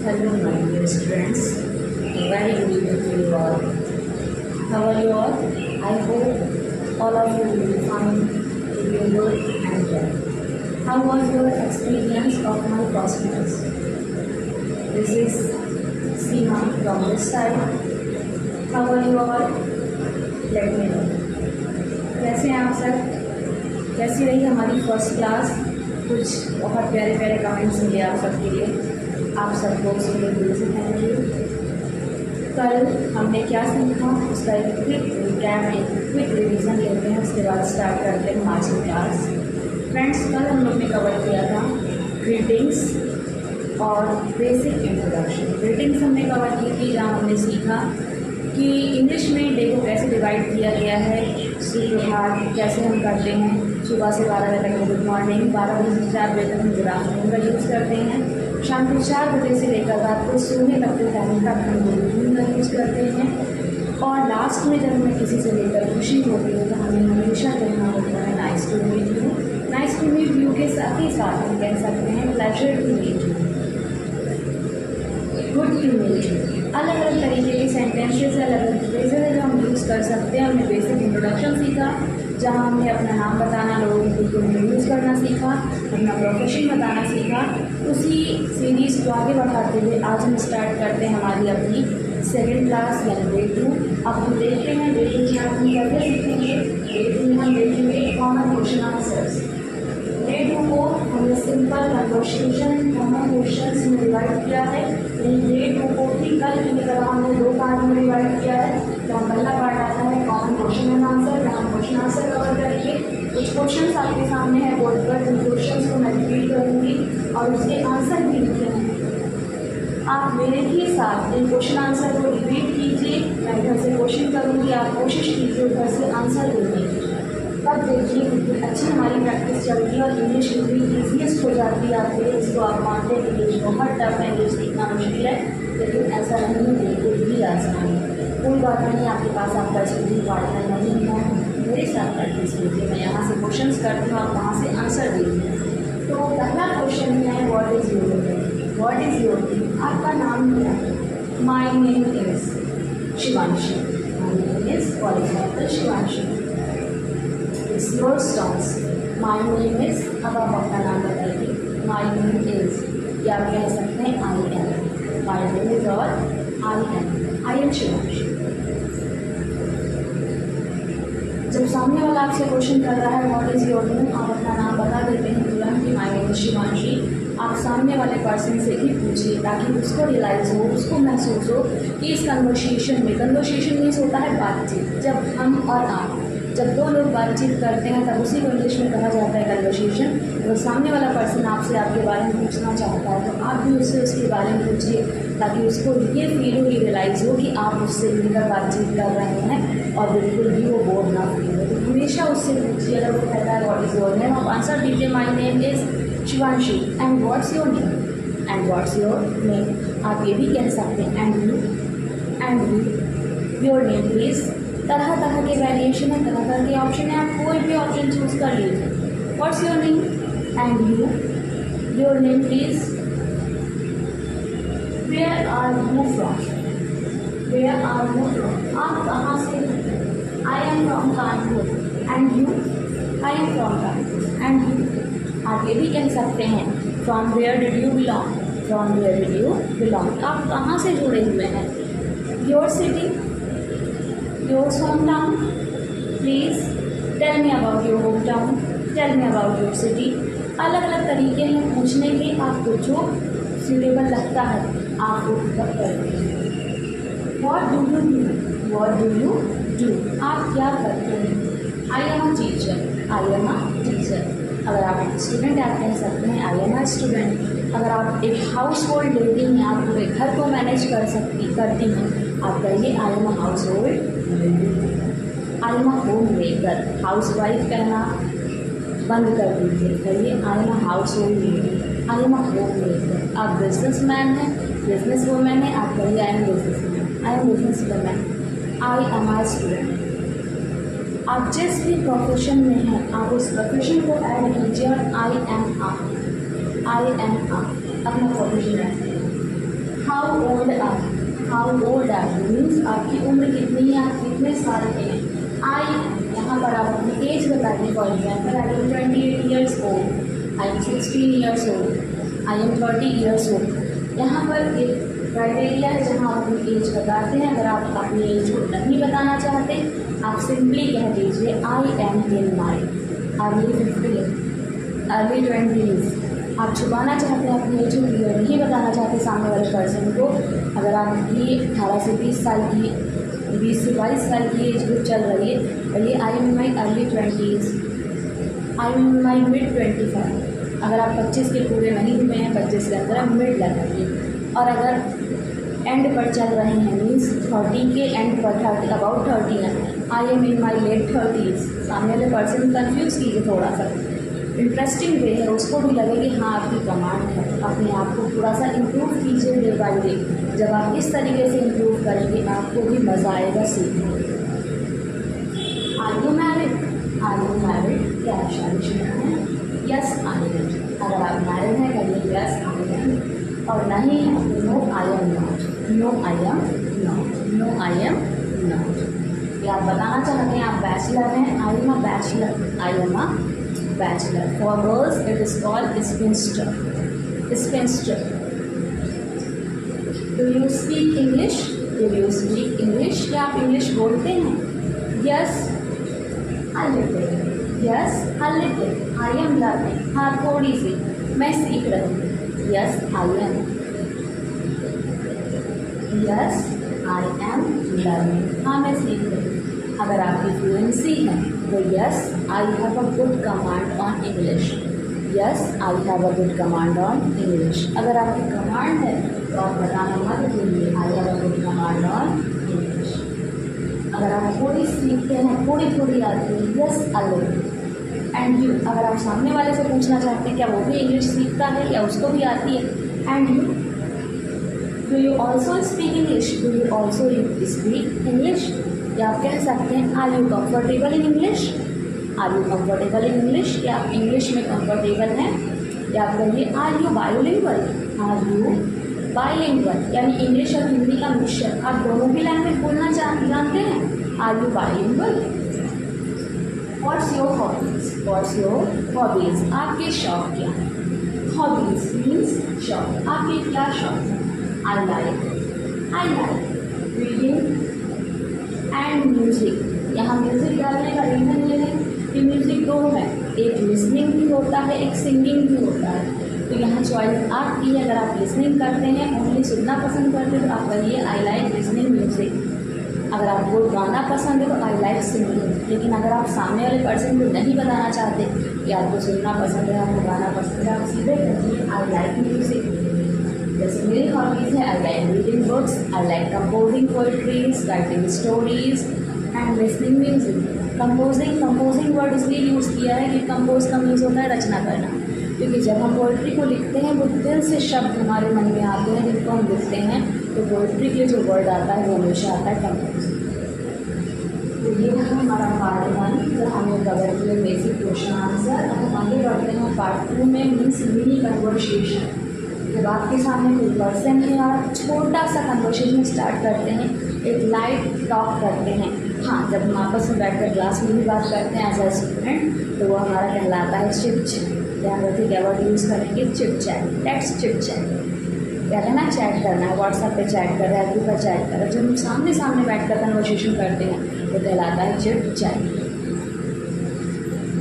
Hello, my dear students. Very good evening to you all. How are you all? I hope all of you will be fine, doing good and well. How was your experience of my first class? This is Seema from this side. How are you all? Let me know. कैसे हैं आप सब? कैसी रही हमारी first class? कुछ बहुत प्यारे प्यारे कमेंट्स मिले आप सबके लिए। आप सबको उसके लिए दिल से थैंक यू। कल हमने क्या सीखा उसका एक क्विक रिकैप, एक क्विक रिवीजन लेते हैं, उसके बाद स्टार्ट करते हैं आज की क्लास। फ्रेंड्स, कल हम लोग ने कवर किया था ग्रीटिंग्स और बेसिक इंट्रोडक्शन। ग्रीटिंग्स हमने कवर की थी, जहाँ हमने सीखा कि इंग्लिश में डे को कैसे डिवाइड किया गया है, सुप्रभात कैसे हम करते हैं, सुबह से 12 बजे तक गुड मॉर्निंग, 12 बजे से 4 बजे तक हम गुड आफ्टरनून का यूज़ करते हैं, शाम को 4 बजे से लेकर रात को सोने तक के टाइम तक हम गुड इवनिंग का यूज़ करते हैं, और लास्ट में जब हमें किसी से लेकर खुशी होती है तो हमें हमेशा कहना होता है nice to meet you. Nice to meet you के साथ ही साथ हम कह सकते हैं pleasure to meet you, good to meet you. अलग अलग तरीके के सेंटेंसेस, अलग अलग फ्रेजेस है जो हम यूज़ कर सकते हैं। हमने बेसिक इंट्रोडक्शन सीखा, जहाँ हमने अपना नाम बताना, लोगों की बिल्कुल यूज़ करना सीखा, अपना प्रोफेशन बताना सीखा। उसी सीरीज़ को आगे बढ़ाते हुए आज हम स्टार्ट करते हैं हमारी अपनी सेकेंड क्लास यानी डे 2। अब हम देखते हैं डे 2 में हम क्या सीखेंगे। डे 2 में हम देखेंगे कॉमन क्वेश्चन आंसर्स। डे 2 को हमने सिंपल कन्वर्सेशन कॉमन क्वेश्चंस में डिवाइड किया है। डे 2 को भी कल की तरह हमने 2 पार्ट में डिवाइड किया है। तो पहला पार्ट आता है कॉमन क्वेश्चन एंड आंसर, जहाँ क्वेश्चन आंसर कवर करेंगे। कुछ क्वेश्चंस आपके सामने है बोर्ड पर, उन क्वेश्चंस को मैं रिपीट करूँगी और उसके आंसर भी लिखे हैं। आप मेरे ही साथ इन क्वेश्चन आंसर को रिपीट कीजिए। मैं घर से क्वेश्चन करूँगी, आप कोशिश कीजिए घर से आंसर देने की। तब देखिए कितनी अच्छी हमारी प्रैक्टिस चलती है और इंग्लिश इतनी ईजीएस्ट हो जाती है आपके लिए। इसको आप मानते हैं कि इंग्लिश बहुत टफ है, इंग्लिश सीखना मुश्किल है, लेकिन ऐसा नहीं है, बिल्कुल भी आसान है। कोई बात नहीं, आपके पास आपका स्टडी पार्टनर नहीं है, मेरे साथ प्रैक्टिस कीजिए। मैं यहाँ से क्वेश्चंस करती हूँ, आप वहाँ से आंसर दीजिए। तो पहला क्वेश्चन है what is your name. What is your name, आपका नाम क्या है? My name is Shivanshi. My name is for example Shivanshi. It's your turns. My name is, अब आप अपना नाम बताइए। माई नेम इज़, या आप कह सकते हैं I M. My name is और आई एम शिवांशी। जब सामने वाला आपसे क्वेश्चन कर रहा है व्हाट इज़ योर नेम, आप अपना नाम बता देते हैं तुरंत कि माय नेम इज़ शिवांशी। आप सामने वाले पर्सन से ही पूछिए ताकि उसको रियलाइज़ हो, उसको महसूस हो कि इस कन्वर्सेशन मीन्स होता है बातचीत। जब हम और आप, जब 2 लोग बातचीत करते हैं तब उसी को इंग्लिश में कहा जाता है कन्वर्सेशन। अगर सामने वाला पर्सन आपसे आपके बारे में पूछना चाहता है तो आप भी उससे उसके बारे में पूछिए ताकि उसको ये फील हो, रियलाइज़ हो कि आप उससे मिलकर बातचीत कर रहे हैं और बिल्कुल भी वो बोर ना फील हो। तो हमेशा उससे पूछिए। अगर वो कहता है व्हाट इज़ योर नेम, आप आंसर दीजिए my name is Shivanshi. And what's your name, and what's your name. आप ये भी कह सकते हैं and you, your name please. तरह तरह के वेरिएशन है, तरह तरह के ऑप्शन है, आप कोई भी ऑप्शन चूज़ कर लीजिए। What's your name and you, your name please. Where are you from, where are you from, आप कहाँ से हैं? I am from Kanpur. And you, I am from Kanpur. And you, आप ये भी कह सकते हैं from where did you belong, from where did you belong, आप कहाँ से जुड़े हुए हैं? Your city, your hometown, please tell me about your hometown, tell me about your city। अलग अलग तरीके हैं पूछने के, आपको जो सूटेबल लगता है आप वो पिकअप करें। What do you do, what do you do, आप क्या करते हैं? I am a teacher, I am a teacher। अगर आप एक स्टूडेंट आप कह सकते हैं आई एम आ स्टूडेंट। अगर आप एक हाउस होल्ड लेडी हैं, आप पूरे घर को मैनेज करती हैं, आप कहिए I am a household, I am a homemaker. Housewife कहना बंद कर दीजिए, कहिए I am a household lady, I am a homemaker. आप बिजनेस मैन हैं, बिजनेस वूमेन है, आप कहिए I am businessman, I am businesswoman. I am a student, आप जिस भी प्रोफेशन में हैं आप उस प्रोफेशन को ऐड कीजिए और आई एम अपना प्रोफेशन है। How old are you means आपकी उम्र कितनी है, आप कितने साल के हैं। आई यहाँ पर आप अपनी एज बताइए। For example I am 28 years old, I am 16 years old, I am 30 years old. यहाँ पर एक क्राइटेरिया है जहाँ आप अपनी एज बताते हैं। अगर आप अपनी एज को नहीं बताना चाहते आप सिंपली कह दीजिए I am in my early 50, early 20s। आप छुपाना चाहते हैं अपनी एज को, क्लियर नहीं बताना चाहते सामने वाले पर्सन को। अगर आपकी 18 से 20 साल की, 20 से 22 साल की एज ग्रुप चल रही है, ये I am my early 20s, I am my mid 25। अगर आप 25 के पूरे नहीं हुए हैं, 25 के अंदर आप मिड लगाइए। और अगर एंड पर चल रहे हैं मीन्स 30 के एंड पर, 30 अबाउट 30 है, I am in my late 30s। सामने वाले पर्सन कन्फ्यूज़ कीजिए, थोड़ा सा इंटरेस्टिंग वे है, उसको भी लगे कि हाँ आपकी कमांड है। अपने आप को थोड़ा सा इम्प्रूव कीजिए डे बाई डे। जब आप इस तरीके से इम्प्रूव करेंगे आपको भी मज़ा आएगा सीखने। Are you married? क्या आप शादीशुदा हैं? Yes I am. अगर आप मैरिड हैं कहिए यस आई एम, और नहीं है no I am not, no I am not, no I am not. या आप बताना चाहते हैं आप बैचलर हैं, I am a bachelor, I am a bachelor. For girls it is called spinster, spinster. Do you speak English? Do you speak English? क्या आप English बोलते हैं? Yes a little, yes a little. I am learning, हाँ थोड़ी सी मैं सीख रही हूँ। Yes I M, yes I am learning, हाँ मैं सीख रही हूँ। अगर आपकी फ्लुएंसी है तो yes I have a good command on English, yes I have a good command on English. अगर आपकी कमांड है तो आप बताना मत भूलिए I have a good command on English. अगर आप थोड़ी सीखते हैं, थोड़ी थोड़ी आती है, yes a little. And you, अगर आप सामने वाले से पूछना चाहते हैं क्या वो भी इंग्लिश सीखता है या उसको भी आती है, and you, do you also speak English? Do you also speak English? या आप कह सकते हैं are you comfortable in English? Are you comfortable in English? क्या आप इंग्लिश में कंफर्टेबल हैं? या आप कहिए are you bilingual? Are you bilingual यानी इंग्लिश और हिंदी का मिक्सचर। आप दोनों की लैंग्वेज बोलना जानते हैं? Are you bilingual? What's your hobbies? What's your hobbies? आपके शौक क्या हैं? हॉबीज़ मीन्स शौक, आपके क्या शौक हैं? I like reading and music. यहाँ म्यूज़िक डालने का रीज़न ये है कि म्यूज़िक दो है, एक लिसनिंग भी होता है, एक सिंगिंग भी होता है। तो यहाँ चॉइस आपकी है। अगर आप लिसनिंग करते हैं, ओनली सुनना पसंद करते हैं तो आप कहिए आई लाइक लिसनिंग म्यूज़िक। अगर आपको गाना पसंद है तो आई लाइक सिंगिंग। लेकिन अगर आप सामने वाले पर्सन को नहीं बताना चाहते कि आपको सुनना पसंद है, आपको गाना पसंद है, आप सीधे कहिए आई लाइक म्यूज़िक। जैसे मेरी हॉबीज़ है I like reading books, I like composing poetries, writing stories and listening music. Composing word इसलिए यूज़ किया है कि कंपोज का मीन्स होता है रचना करना, क्योंकि जब हम पोइट्री को लिखते हैं वो दिल से शब्द हमारे मन में आते हैं जिनको हम लिखते हैं, तो पोइट्री के जो वर्ड आता है वो हमेशा आता है कंपोज। तो ये था हमारा पार्ट 1 जो हमें कवर किए बेसिक क्वेश्चन आंसर। अब हम आगे बढ़ते हैं पार्ट 2 में मीन्स मिनी कन्वर्सेशन। जब आपके सामने कोई पर्सन है और आप छोटा सा कन्वर्सेशन स्टार्ट करते हैं, एक लाइट टॉक करते हैं। हाँ, जब हम आपस में बैठकर क्लास में भी बात करते हैं एज अ स्टूडेंट तो वो हमारा कहलाता है चिट चैट। ध्यान रखिए क्या वर्ड यूज़ करेंगे, chit chat, let's chit chat. क्या कहना, चैट करना है, व्हाट्सएप पे चैट कर रहा है, ग्रुप पर चैट कर रहा है। जब हम सामने सामने बैठकर कन्वर्सेशन करते हैं तो कहलाता है चिट चैट।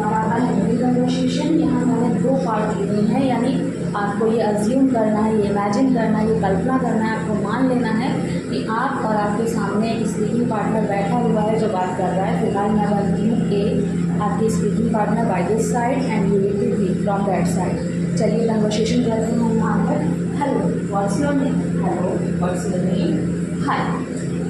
आता है मिनी कन्वर्सेशन। यहाँ मैंने 2 पार्ट लिए हैं, यानी आपको ये अज्यूम करना है, ये इमेजिन करना है, ये कल्पना करना है, आपको मान लेना है कि आप और आपके सामने एक स्पीकिंग पार्टनर बैठा हुआ है जो बात कर रहा है। फिलहाल मैं बनती हूँ ए, आपकी speaking partner by this side and you will be be from that side. चलिए कन्वर्सेशन करते हैं हम यहाँ पर। Hello, what's your name? Hello, what's your name? Hi.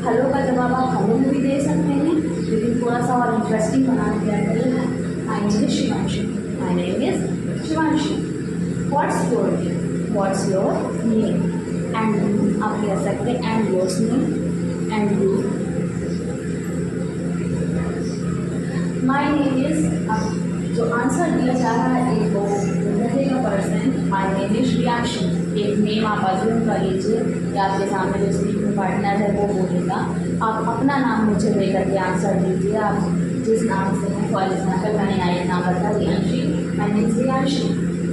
Hello का जवाब आप हेलो में भी दे सकते हैं, लेकिन थोड़ा सा और इंटरेस्टिंग बनाने के लिए my name is Shivanshi, my name is Shivanshi. What's your name? What's your name? And you, आप कह सकते हैं and yours name, and you. My name is, जो आंसर दिया जा रहा है एक वो रहेगा person, my name is Riyanshi. एक नेम आप अज्यूम कर लीजिए या आपके सामने जो स्पीकिंग पार्टनर है वो बोलेगा। आप अपना नाम मुझे लेकर के आंसर दीजिए, आप जिस नाम से हैं। फॉर एग्जाम्पल मैंने यहाँ एक नाम रखा Riyanshi, my name is Riyanshi,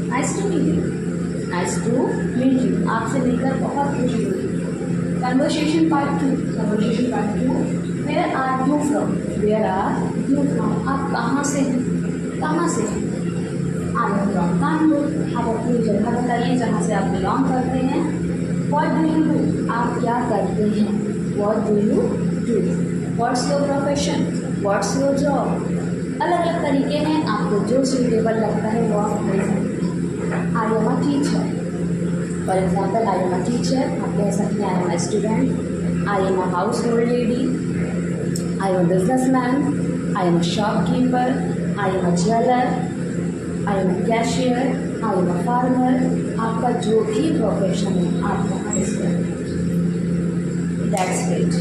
nice to meet you, nice to meet you, आपसे मिलकर बहुत खुशी हुई। Conversation part 2, conversation part 2, where are you from, where are you from, आप कहाँ से हैं, कहाँ से हैं। आई एम फ्रॉम कानपुर, आप अपनी जगह बताइए जहाँ से आप बिलोंग करते हैं। व्हाट डू यू डू, आप क्या करते हैं। What do you do, what's your profession, what's your job. अलग अलग तरीके हैं, आपको जो सूटेबल लगता है वो आप ले सकते हैं। I am a teacher, for example I am a teacher, आप कह सकते हैं I am a student. I am a house hold lady, I am a business man, I am a shopkeeper, I am a jeweller, I am a cashier, I am a farmer. आपका जो भी profession है आप वहाँ describe करें। That's great,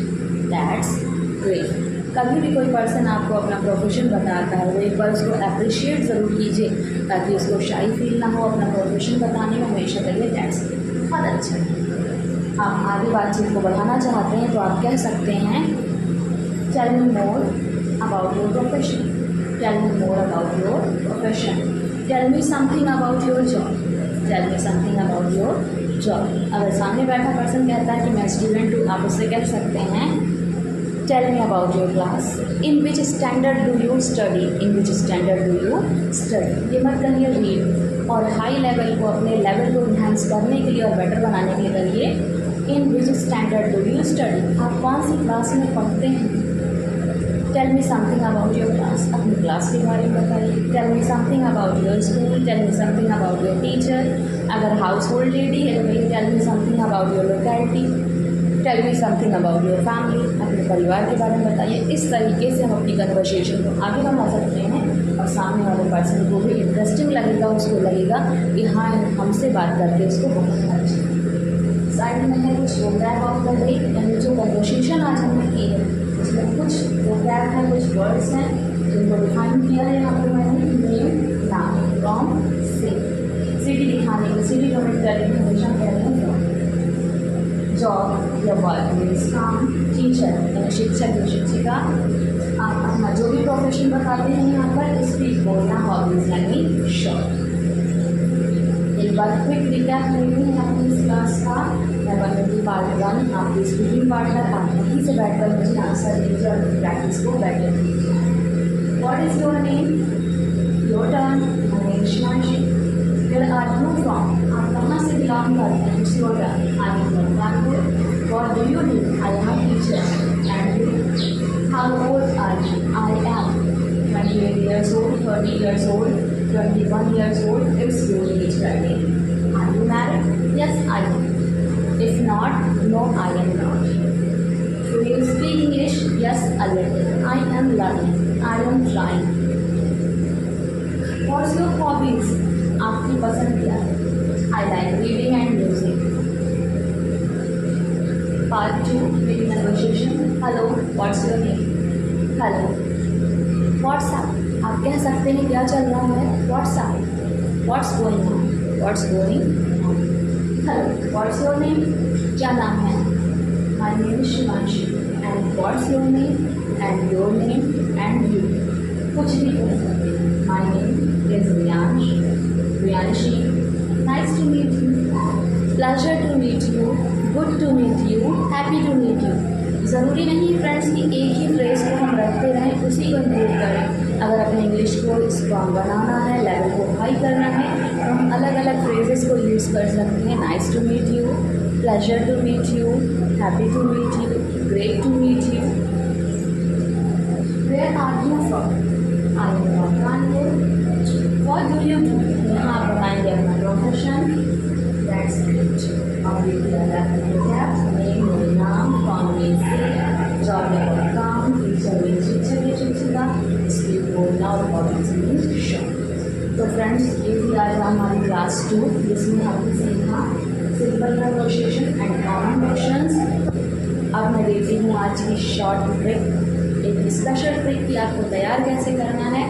that's great. कभी भी कोई पर्सन आपको अपना प्रोफेशन बताता है वो एक बार उसको अप्रिशिएट ज़रूर कीजिए ताकि उसको शाई फील ना हो अपना प्रोफेशन बताने में। हमेशा करिए दैट्स ग्रेट, बहुत अच्छा है। आप आगे बातचीत को बढ़ाना चाहते हैं तो आप कह सकते हैं tell me more about your profession, tell me more about your profession, tell me something about your job, tell me something about your job. अगर सामने बैठा पर्सन कहता है कि मैं स्टूडेंट हूँ, आप उससे कह सकते हैं tell me about your class, in which standard do you study, in which standard do you study. ये मत करिए रीड, और हाई लेवल को अपने लेवल को इन्हांस करने के लिए और बेटर बनाने के लिए करिए in which standard do you study, आप कौन सी क्लास में पढ़ते हैं। Tell me something about your class, अपनी क्लास के बारे में बताइए। Tell me something about your school, tell me something about your teacher. अगर हाउस होल्ड लेडी है तो कहिए tell me something about your locality, tell me something about your family, अपने परिवार के बारे में बताइए। इस तरीके से हम अपनी कन्वर्सेशन को आगे बढ़ा सकते हैं और सामने वाले पर्सन को भी इंटरेस्टिंग लगेगा, उसको लगेगा कि हाँ हमसे बात करके उसको बहुत अच्छा। साइड में है कुछ वोकैब ऑफ द डे, यानी जो कन्वर्सेशन आज हमने की है उसमें कुछ वोकैब है, कुछ वर्ड्स हैं जिनको डिफाइन किया है यहाँ पर मैंने। नेम, नाम, फ्रॉम, से, सिटी दिखाने की, सिटी कमेंट करने की हमेशा कह रहे हैं फ्रॉम। जॉब या वर्क मीन्स काम, टीचर यानी शिक्षक या शिक्षिका। आप अपना जो भी प्रोफेशन बताते हैं यहाँ पर स्पीक बोलना, हॉबीज़ यानी शौक। एक बार क्विक रिकैप लेते हैं अपनी इस क्लास का। पार्ट 1 आपकी स्पीकिंग पार्टनर, आप वहीं से बैठकर मुझे आंसर दीजिए और प्रैक्टिस को बेटर कीजिए। What is your name, your turn, my name is Shivanshi. Where are you from, आप कहाँ से बिलोंग करते हैं, it's your turn. I am from Kanpur. What do you do, I am a teacher. And you, how old are you, I am 28 years old, 30 years old, 21 years old, it's your age bracket. Are you married? Yes, I am. If not, no, I am not. Do you speak English? Yes, a little. I am learning. I am trying. What's your hobbies? आपकी पसंद क्या है? I like reading and music. Part 2, reading conversation. Hello, what's your name? Hello. What's up? आप कह सकते हैं क्या चल रहा है। What's up? What's going on? What's going on? Hello, what's your name? क्या नाम है? My name is Shivanshi. And what's your name? And your name and you. कुछ भी कह सकते हैं। My name is Riyansh. Riyanshi. Nice to meet you. Pleasure to meet you. Good to meet you. Happy to meet you. ज़रूरी नहीं friends कि एक ही phrase को हम रखते रहें, उसी को इम्प्रूव करें। अगर अपने इंग्लिश को स्ट्रॉन्ग बनाना है, लेवल को हाई करना है, तो हम अलग अलग फ्रेजेस को यूज़ कर सकते हैं। Nice to meet you, pleasure to meet you, happy to meet you, great to meet you. Where are you from, I am from Kanpur. What do you do, यहाँ आप बताएंगे अपना प्रोफेशन। That's great. और नाम, from means से, job या काम, teacher means शिक्षक या शिक्षिका, स्पीक बोलना और हॉबीज मीन्स शौक। तो फ्रेंड्स ये थी आज हमारी क्लास 2 जिसमें हमने सीखा simple conversation and common questions. अब मैं देती हूँ आज की शॉर्ट ब्रेक। एक स्पेशल ट्रिक की आपको तैयार कैसे करना है।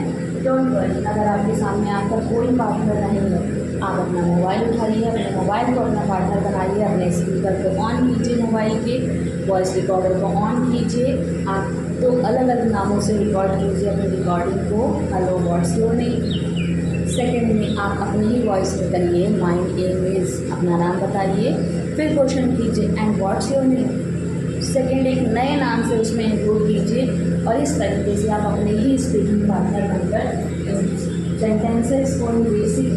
डोंट वरी, अगर आपके सामने आपका कोई पार्टनर नहीं है, आप अपना मोबाइल उठाइए, अपने मोबाइल को अपना पार्टनर बनाइए, अपने स्पीकर को ऑन कीजिए, मोबाइल के वॉइस रिकॉर्डर को ऑन कीजिए। आप तो अलग अलग नामों से रिकॉर्ड कीजिए अपनी रिकॉर्डिंग को। Hello what's your name. Second में आप अपनी ही वॉइस में करिए माइंड एम इज़, अपना नाम बताइए। फिर क्वेश्चन कीजिए and what's your name. Second एक नए नाम से उसमें इंक्लूड कीजिए और इस तरीके से आप अपने ही स्पीकिंग पार्टनर बनकर सेंटेंसेस को बेसिक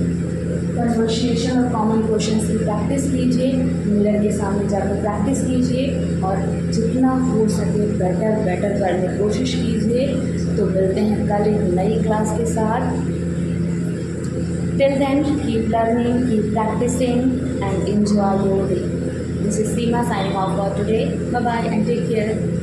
कन्वर्सेशन और कॉमन क्वेश्चंस की प्रैक्टिस कीजिए। मिरर के सामने जाकर प्रैक्टिस कीजिए और जितना हो सके बेटर करने की कोशिश कीजिए। तो मिलते हैं कल एक नई क्लास के साथ। Till then keep learning, keep practising and enjoy your day. This is Seema signing off for today. Bye bye and take care.